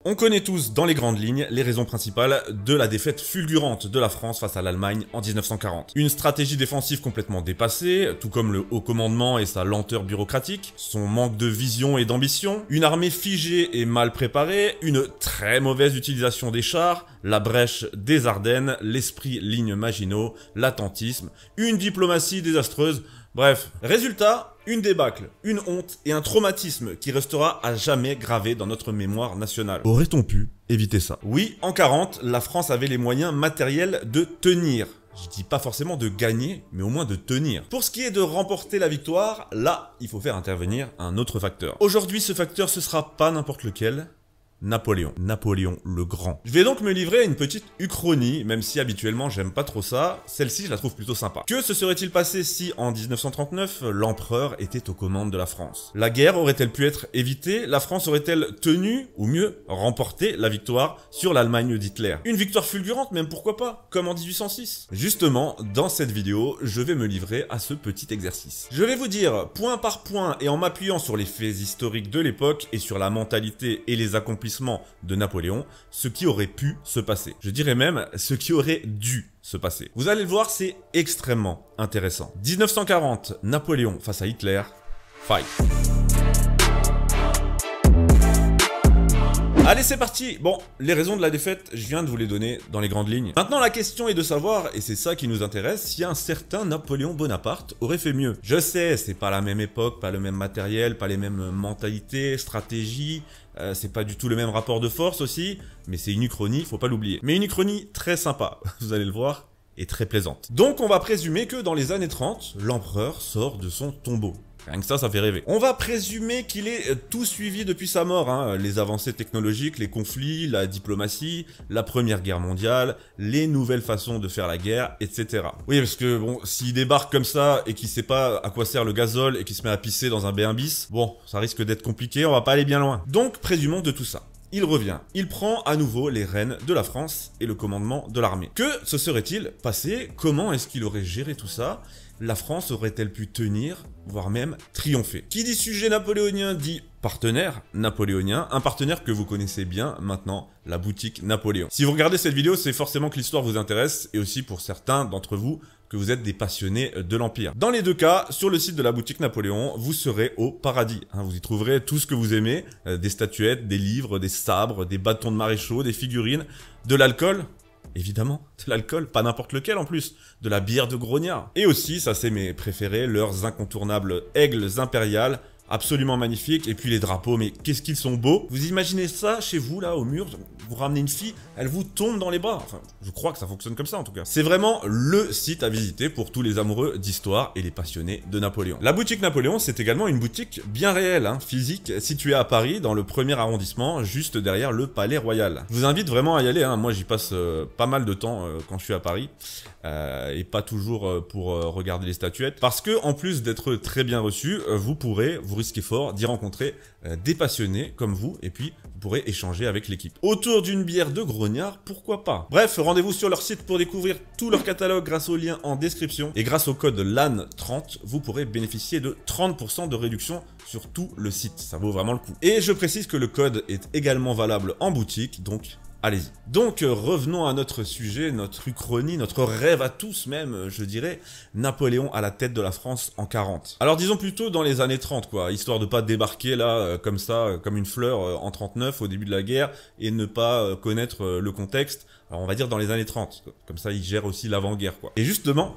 On connaît tous dans les grandes lignes les raisons principales de la défaite fulgurante de la France face à l'Allemagne en 1940. Une stratégie défensive complètement dépassée, tout comme le haut commandement et sa lenteur bureaucratique, son manque de vision et d'ambition, une armée figée et mal préparée, une très mauvaise utilisation des chars, la brèche des Ardennes, l'esprit lignes Maginot, l'attentisme, une diplomatie désastreuse. Bref, résultat, une débâcle, une honte et un traumatisme qui restera à jamais gravé dans notre mémoire nationale. Aurait-on pu éviter ça? Oui, en 40, la France avait les moyens matériels de tenir. Je dis pas forcément de gagner, mais au moins de tenir. Pour ce qui est de remporter la victoire, là, il faut faire intervenir un autre facteur. Aujourd'hui, ce facteur, ce sera pas n'importe lequel. Napoléon le Grand. Je vais donc me livrer à une petite uchronie, même si habituellement j'aime pas trop ça, celle-ci je la trouve plutôt sympa. Que se serait-il passé si, en 1939, l'empereur était aux commandes de la France? La guerre aurait-elle pu être évitée? La France aurait-elle tenu, ou mieux, remporté la victoire sur l'Allemagne d'Hitler? Une victoire fulgurante même, pourquoi pas, comme en 1806? Justement, dans cette vidéo, je vais me livrer à ce petit exercice. Je vais vous dire, point par point, et en m'appuyant sur les faits historiques de l'époque, et sur la mentalité et les accomplissements de Napoléon, ce qui aurait pu se passer. Je dirais même ce qui aurait dû se passer. Vous allez le voir, c'est extrêmement intéressant. 1940, Napoléon face à Hitler, fight. Allez, c'est parti. Bon, les raisons de la défaite, je viens de vous les donner dans les grandes lignes. Maintenant, la question est de savoir, et c'est ça qui nous intéresse, si un certain Napoléon Bonaparte aurait fait mieux. Je sais, c'est pas la même époque, pas le même matériel, pas les mêmes mentalités, stratégies, c'est pas du tout le même rapport de force aussi, mais c'est une uchronie, faut pas l'oublier. Mais une uchronie très sympa, vous allez le voir, et très plaisante. Donc, on va présumer que dans les années 30, l'empereur sort de son tombeau. Rien que ça fait rêver. On va présumer qu'il est tout suivi depuis sa mort, hein. Les avancées technologiques, les conflits, la diplomatie, la Première Guerre mondiale, les nouvelles façons de faire la guerre, etc. Oui, parce que bon, s'il débarque comme ça et qu'il sait pas à quoi sert le gazole et qu'il se met à pisser dans un B1 bis, bon, ça risque d'être compliqué, on va pas aller bien loin. Donc, présumons de tout ça. Il revient, il prend à nouveau les rênes de la France et le commandement de l'armée. Que se serait-il passé? Comment est-ce qu'il aurait géré tout ça? La France aurait-elle pu tenir, voire même triompher? Qui dit sujet napoléonien dit partenaire napoléonien, un partenaire que vous connaissez bien maintenant, la boutique Napoléon. Si vous regardez cette vidéo, c'est forcément que l'histoire vous intéresse, et aussi pour certains d'entre vous, que vous êtes des passionnés de l'Empire. Dans les deux cas, sur le site de la boutique Napoléon, vous serez au paradis. Vous y trouverez tout ce que vous aimez, des statuettes, des livres, des sabres, des bâtons de maréchaux, des figurines, de l'alcool. Évidemment, de l'alcool, pas n'importe lequel en plus, de la bière de grognard. Et aussi, ça c'est mes préférés, leurs incontournables aigles impériales, absolument magnifiques, et puis les drapeaux, mais qu'est-ce qu'ils sont beaux. Vous imaginez ça chez vous, là, au mur, vous ramenez une fille, elle vous tombe dans les bras. Enfin, je crois que ça fonctionne comme ça en tout cas. C'est vraiment le site à visiter pour tous les amoureux d'histoire et les passionnés de Napoléon. La boutique Napoléon, c'est également une boutique bien réelle, hein, physique, située à Paris, dans le 1er arrondissement, juste derrière le Palais Royal. Je vous invite vraiment à y aller, hein. Moi j'y passe pas mal de temps quand je suis à Paris, et pas toujours pour regarder les statuettes, parce que en plus d'être très bien reçu, vous risquez fort d'y rencontrer des passionnés comme vous, et puis vous pourrez échanger avec l'équipe. Autour d'une bière de grognard, pourquoi pas? Bref, rendez-vous sur leur site pour découvrir tout leur catalogue grâce au lien en description, et grâce au code LAN30, vous pourrez bénéficier de 30% de réduction sur tout le site, ça vaut vraiment le coup. Et je précise que le code est également valable en boutique, donc allez-y. Donc, revenons à notre sujet, notre uchronie, notre rêve à tous même, je dirais, Napoléon à la tête de la France en 40. Alors disons plutôt dans les années 30, quoi, histoire de pas débarquer là, comme ça, comme une fleur en 39, au début de la guerre, et ne pas connaître le contexte. Alors on va dire dans les années 30, comme ça il gère aussi l'avant-guerre, quoi. Et justement,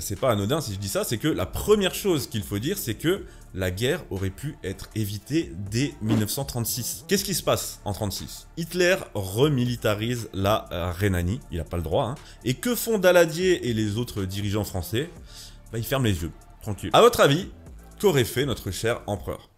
c'est pas anodin si je dis ça, c'est que la première chose qu'il faut dire, c'est que la guerre aurait pu être évitée dès 1936. Qu'est-ce qui se passe en 36? Hitler remilitarise la Rhénanie, il n'a pas le droit, hein. Et que font Daladier et les autres dirigeants français? Ils ferment les yeux, tranquille. À votre avis, qu'aurait fait notre cher empereur?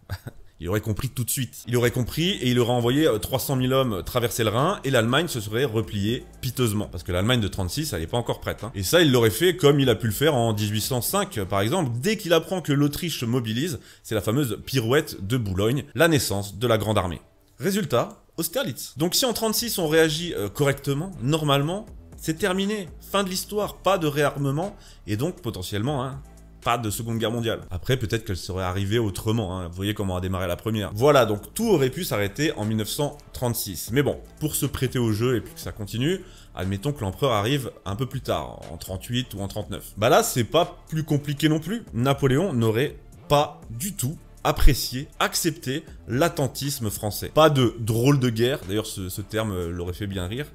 Il aurait compris tout de suite. Il aurait compris et il aurait envoyé 300 000 hommes traverser le Rhin et l'Allemagne se serait repliée piteusement. Parce que l'Allemagne de 36, elle n'est pas encore prête, hein. Et ça, il l'aurait fait comme il a pu le faire en 1805, par exemple. Dès qu'il apprend que l'Autriche se mobilise, c'est la fameuse pirouette de Boulogne, la naissance de la Grande Armée. Résultat, Austerlitz. Donc si en 36 on réagit correctement, normalement, c'est terminé. Fin de l'histoire, pas de réarmement et donc potentiellement, hein, pas de Seconde Guerre mondiale. Après, peut-être qu'elle serait arrivée autrement, hein. Vous voyez comment a démarré la première. Voilà, donc tout aurait pu s'arrêter en 1936. Mais bon, pour se prêter au jeu et puis que ça continue, admettons que l'empereur arrive un peu plus tard, en 38 ou en 39. Bah là, c'est pas plus compliqué non plus. Napoléon n'aurait pas du tout apprécié, accepté l'attentisme français. Pas de drôle de guerre, d'ailleurs ce terme l'aurait fait bien rire,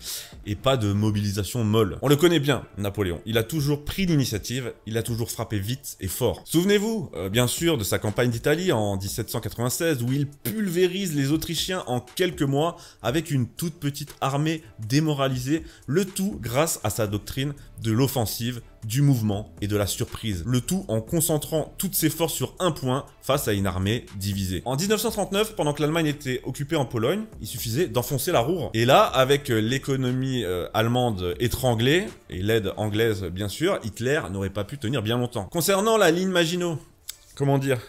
et pas de mobilisation molle. On le connaît bien, Napoléon. Il a toujours pris l'initiative, il a toujours frappé vite et fort. Souvenez-vous, bien sûr, de sa campagne d'Italie en 1796, où il pulvérise les Autrichiens en quelques mois avec une toute petite armée démoralisée, le tout grâce à sa doctrine de l'offensive, du mouvement et de la surprise. Le tout en concentrant toutes ses forces sur un point face à une armée divisée. En 1939, pendant que l'Allemagne était occupée en Pologne, il suffisait d'enfoncer la roue. Et là, avec l'économie allemande étranglée, et l'aide anglaise bien sûr, Hitler n'aurait pas pu tenir bien longtemps. Concernant la ligne Maginot, comment dire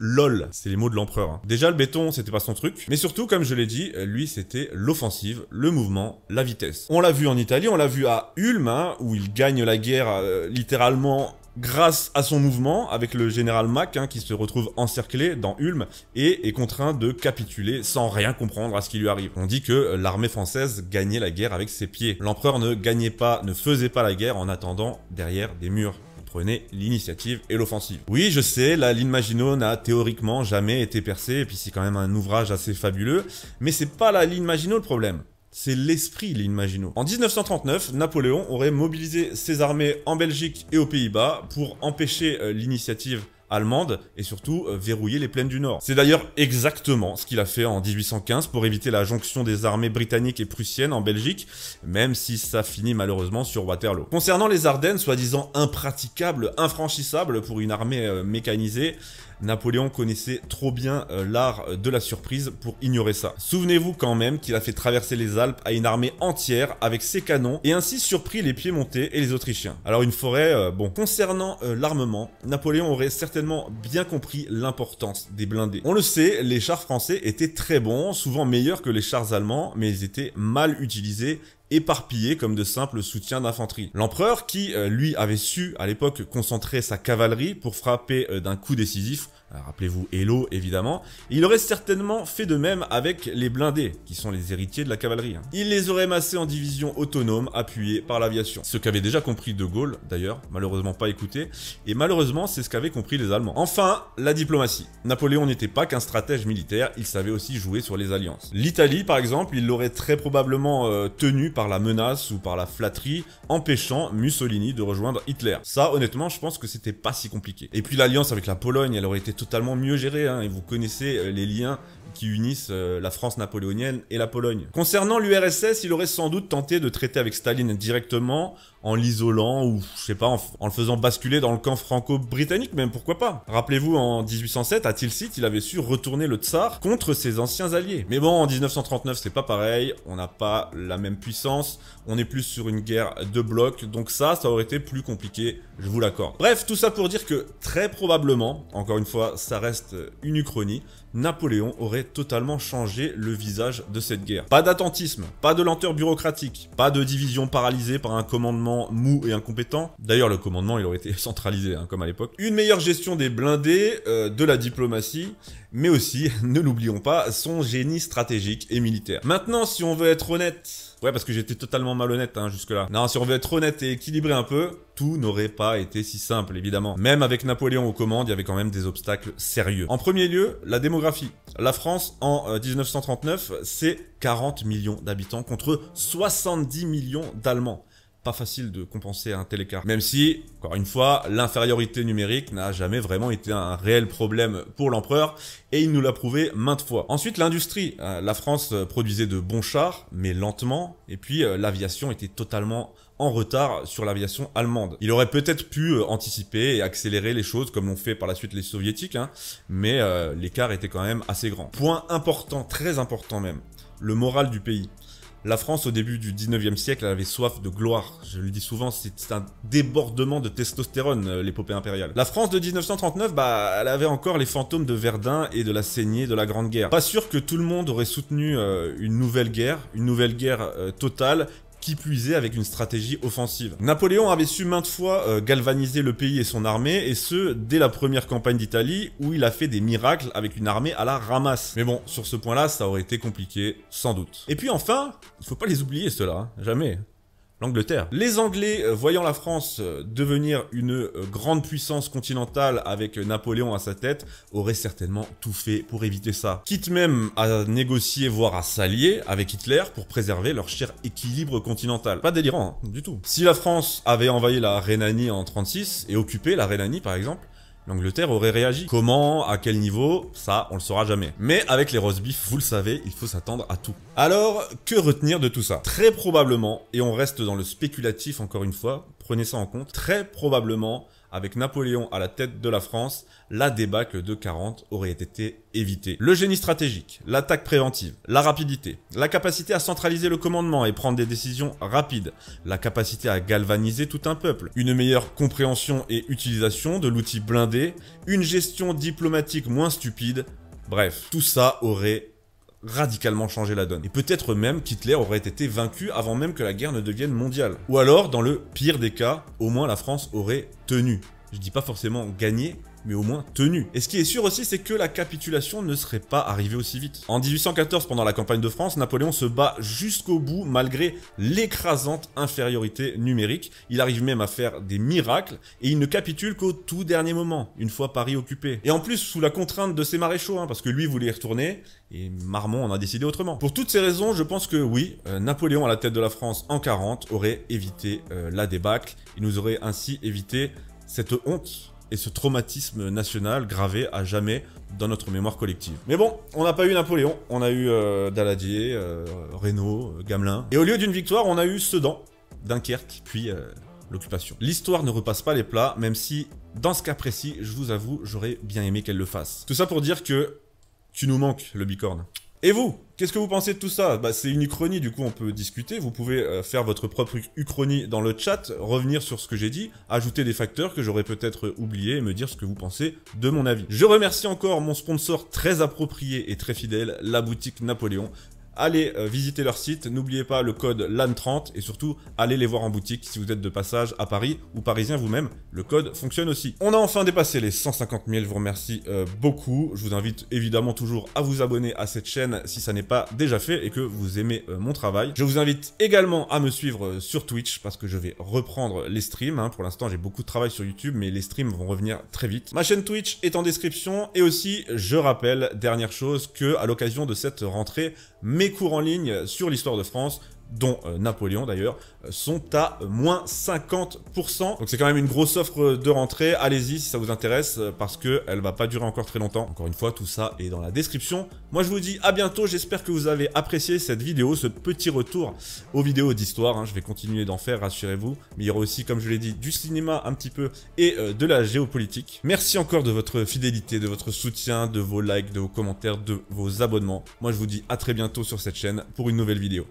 LOL, c'est les mots de l'empereur. Hein. Déjà, le béton, c'était pas son truc. Mais surtout, comme je l'ai dit, lui, c'était l'offensive, le mouvement, la vitesse. On l'a vu en Italie, on l'a vu à Ulm, hein, où il gagne la guerre littéralement grâce à son mouvement, avec le général Mack, hein, qui se retrouve encerclé dans Ulm et est contraint de capituler sans rien comprendre à ce qui lui arrive. On dit que l'armée française gagnait la guerre avec ses pieds. L'empereur ne gagnait pas, ne faisait pas la guerre en attendant derrière des murs. Prenez l'initiative et l'offensive. Oui, je sais, la ligne Maginot n'a théoriquement jamais été percée, et puis c'est quand même un ouvrage assez fabuleux, mais c'est pas la ligne Maginot le problème. C'est l'esprit ligne Maginot. En 1939, Napoléon aurait mobilisé ses armées en Belgique et aux Pays-Bas pour empêcher l'initiative allemande et surtout verrouiller les plaines du Nord. C'est d'ailleurs exactement ce qu'il a fait en 1815 pour éviter la jonction des armées britanniques et prussiennes en Belgique, même si ça finit malheureusement sur Waterloo. Concernant les Ardennes, soi-disant impraticables, infranchissables pour une armée mécanisée, Napoléon connaissait trop bien l'art de la surprise pour ignorer ça. Souvenez-vous quand même qu'il a fait traverser les Alpes à une armée entière avec ses canons et ainsi surpris les Piémontais et les Autrichiens. Alors une forêt, bon. Concernant l'armement, Napoléon aurait certainement bien compris l'importance des blindés. On le sait, les chars français étaient très bons, souvent meilleurs que les chars allemands, mais ils étaient mal utilisés, éparpillés comme de simples soutiens d'infanterie. L'empereur, qui lui avait su à l'époque concentrer sa cavalerie pour frapper d'un coup décisif, rappelez-vous Eylau évidemment, il aurait certainement fait de même avec les blindés, qui sont les héritiers de la cavalerie. Il les aurait massés en divisions autonomes appuyées par l'aviation. Ce qu'avait déjà compris De Gaulle d'ailleurs, malheureusement pas écouté, et malheureusement c'est ce qu'avaient compris les Allemands. Enfin, la diplomatie. Napoléon n'était pas qu'un stratège militaire, il savait aussi jouer sur les alliances. L'Italie par exemple, il l'aurait très probablement tenue par la menace ou par la flatterie, empêchant Mussolini de rejoindre Hitler. Ça, honnêtement, je pense que c'était pas si compliqué. Et puis l'alliance avec la Pologne, elle aurait été totalement mieux gérée, hein, et vous connaissez les liens qui unissent la France napoléonienne et la Pologne. Concernant l'URSS, il aurait sans doute tenté de traiter avec Staline directement, en l'isolant ou, je sais pas, en le faisant basculer dans le camp franco-britannique, même pourquoi pas. Rappelez-vous, en 1807, à Tilsit, il avait su retourner le tsar contre ses anciens alliés. Mais bon, en 1939, c'est pas pareil, on n'a pas la même puissance, on est plus sur une guerre de blocs, donc ça aurait été plus compliqué, je vous l'accorde. Bref, tout ça pour dire que, très probablement, encore une fois, ça reste une uchronie, Napoléon aurait totalement changé le visage de cette guerre. Pas d'attentisme, pas de lenteur bureaucratique, pas de division paralysée par un commandement mou et incompétent. D'ailleurs, le commandement, il aurait été centralisé, hein, comme à l'époque. Une meilleure gestion des blindés, de la diplomatie, mais aussi, ne l'oublions pas, son génie stratégique et militaire. Maintenant, si on veut être honnête... Ouais, parce que j'étais totalement malhonnête hein, jusque-là. Non, si on veut être honnête et équilibré un peu, tout n'aurait pas été si simple, évidemment. Même avec Napoléon aux commandes, il y avait quand même des obstacles sérieux. En premier lieu, la démographie. La France, en 1939, c'est 40 millions d'habitants contre 70 millions d'Allemands. Pas facile de compenser un tel écart. Même si, encore une fois, l'infériorité numérique n'a jamais vraiment été un réel problème pour l'empereur, et il nous l'a prouvé maintes fois. Ensuite, l'industrie. La France produisait de bons chars, mais lentement, et puis l'aviation était totalement en retard sur l'aviation allemande. Il aurait peut-être pu anticiper et accélérer les choses comme l'ont fait par la suite les soviétiques, hein, mais l'écart était quand même assez grand. Point important, très important même, le moral du pays. La France, au début du 19e siècle, elle avait soif de gloire. Je le dis souvent, c'est un débordement de testostérone, l'épopée impériale. La France de 1939, elle avait encore les fantômes de Verdun et de la saignée de la Grande Guerre. Pas sûr que tout le monde aurait soutenu une nouvelle guerre totale, qui plus est avec une stratégie offensive. Napoléon avait su maintes fois galvaniser le pays et son armée, et ce, dès la première campagne d'Italie, où il a fait des miracles avec une armée à la ramasse. Mais bon, sur ce point-là, ça aurait été compliqué, sans doute. Et puis enfin, il faut pas les oublier ceux-là, hein, jamais. L'Angleterre. Les Anglais, voyant la France devenir une grande puissance continentale avec Napoléon à sa tête, auraient certainement tout fait pour éviter ça. Quitte même à négocier, voire à s'allier avec Hitler pour préserver leur cher équilibre continental. Pas délirant, hein, du tout. Si la France avait envahi la Rhénanie en 36 et occupé la Rhénanie par exemple, l'Angleterre aurait réagi. Comment, à quel niveau, ça, on le saura jamais. Mais avec les roast beef, vous le savez, il faut s'attendre à tout. Alors, que retenir de tout ça? Très probablement, et on reste dans le spéculatif encore une fois, prenez ça en compte, très probablement, avec Napoléon à la tête de la France, la débâcle de 40 aurait été évitée. Le génie stratégique, l'attaque préventive, la rapidité, la capacité à centraliser le commandement et prendre des décisions rapides, la capacité à galvaniser tout un peuple, une meilleure compréhension et utilisation de l'outil blindé, une gestion diplomatique moins stupide, bref, tout ça aurait radicalement changé la donne. Et peut-être même qu'Hitler aurait été vaincu avant même que la guerre ne devienne mondiale. Ou alors, dans le pire des cas, au moins la France aurait tenu. Je dis pas forcément gagné, mais au moins tenu. Et ce qui est sûr aussi, c'est que la capitulation ne serait pas arrivée aussi vite. En 1814, pendant la campagne de France, Napoléon se bat jusqu'au bout malgré l'écrasante infériorité numérique. Il arrive même à faire des miracles et il ne capitule qu'au tout dernier moment, une fois Paris occupé. Et en plus, sous la contrainte de ses maréchaux, hein, parce que lui voulait y retourner et Marmont en a décidé autrement. Pour toutes ces raisons, je pense que oui, Napoléon à la tête de la France en 40 aurait évité la débâcle. Il nous aurait ainsi évité cette honte et ce traumatisme national gravé à jamais dans notre mémoire collective. Mais bon, on n'a pas eu Napoléon, on a eu Daladier, Reynaud, Gamelin. Et au lieu d'une victoire, on a eu Sedan, Dunkerque, puis l'occupation. L'histoire ne repasse pas les plats, même si, dans ce cas précis, je vous avoue, j'aurais bien aimé qu'elle le fasse. Tout ça pour dire que tu nous manques, le bicorne. Et vous, qu'est-ce que vous pensez de tout ça? Bah, c'est une uchronie, du coup on peut discuter, vous pouvez faire votre propre uchronie dans le chat, revenir sur ce que j'ai dit, ajouter des facteurs que j'aurais peut-être oubliés et me dire ce que vous pensez de mon avis. Je remercie encore mon sponsor très approprié et très fidèle, la boutique Napoléon. Allez visiter leur site, n'oubliez pas le code LAN30 et surtout allez les voir en boutique si vous êtes de passage à Paris ou parisien vous-même, le code fonctionne aussi. On a enfin dépassé les 150 000, je vous remercie beaucoup. Je vous invite évidemment toujours à vous abonner à cette chaîne si ça n'est pas déjà fait et que vous aimez mon travail. Je vous invite également à me suivre sur Twitch parce que je vais reprendre les streams. Hein. Pour l'instant j'ai beaucoup de travail sur YouTube mais les streams vont revenir très vite. Ma chaîne Twitch est en description et aussi je rappelle, dernière chose, que à l'occasion de cette rentrée, mes cours en ligne sur l'histoire de France, dont Napoléon d'ailleurs, sont à moins 50%. Donc c'est quand même une grosse offre de rentrée. Allez-y si ça vous intéresse parce qu'elle va pas durer encore très longtemps. Encore une fois, tout ça est dans la description. Moi je vous dis à bientôt. J'espère que vous avez apprécié cette vidéo, ce petit retour aux vidéos d'histoire. Hein. Je vais continuer d'en faire, rassurez-vous. Mais il y aura aussi, comme je l'ai dit, du cinéma un petit peu et de la géopolitique. Merci encore de votre fidélité, de votre soutien, de vos likes, de vos commentaires, de vos abonnements. Moi je vous dis à très bientôt sur cette chaîne pour une nouvelle vidéo.